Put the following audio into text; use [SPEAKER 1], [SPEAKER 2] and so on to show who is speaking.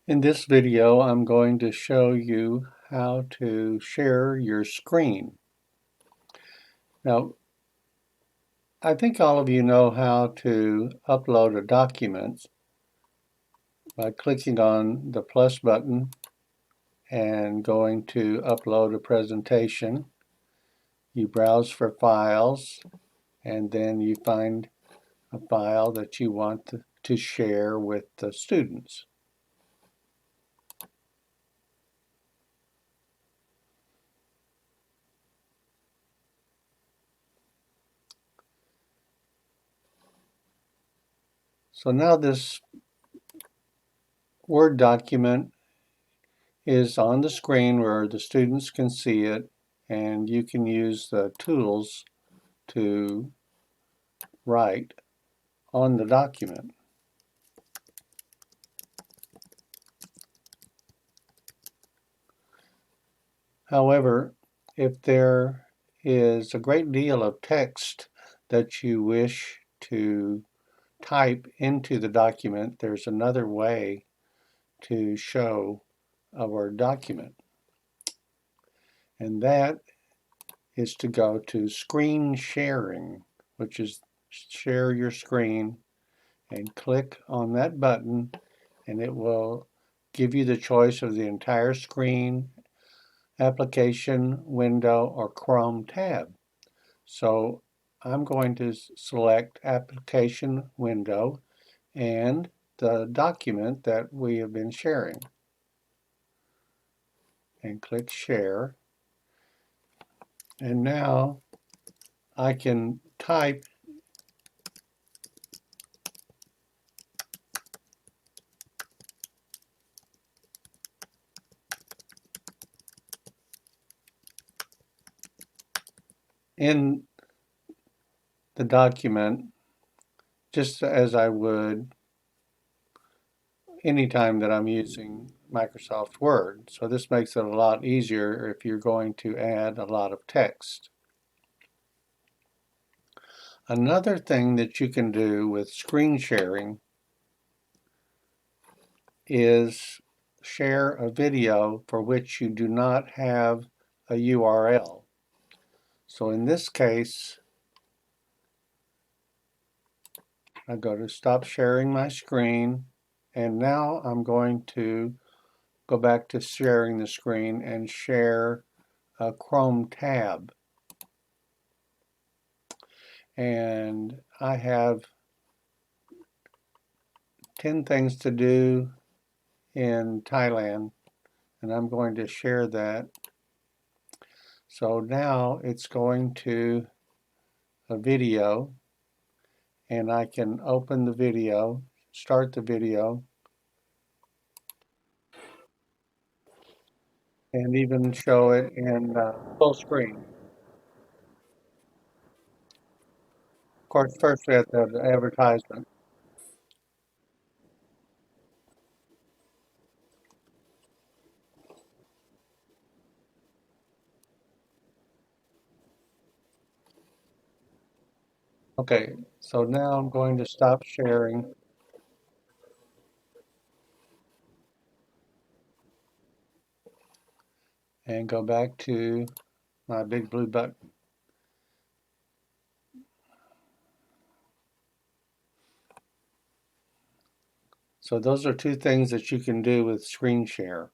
[SPEAKER 1] In this video, I'm going to show you how to share your screen. Now, I think all of you know how to upload a document by clicking on the plus button and going to upload a presentation. You browse for files and then you find a file that you want to share with the students. So now this Word document is on the screen where the students can see it, and you can use the tools to write on the document. However, if there is a great deal of text that you wish to type into the document, there's another way to show a Word document, and that is to go to screen sharing, which is share your screen, and click on that button, and it will give you the choice of the entire screen, application, window, or Chrome tab. So I'm going to select application window and the document that we have been sharing, and click share. And now I can type in the document just as I would anytime that I'm using Microsoft Word. So this makes it a lot easier if you're going to add a lot of text. Another thing that you can do with screen sharing is share a video for which you do not have a URL. So in this case, I go to stop sharing my screen, and now I'm going to go back to sharing the screen and share a Chrome tab. And I have 10 things to do in Thailand, and I'm going to share that. So now it's going to a video, and I can open the video, start the video, and even show it in full screen. Of course, first we have to have the advertisement. Okay, so now I'm going to stop sharing and go back to my big blue button. So those are two things that you can do with screen share.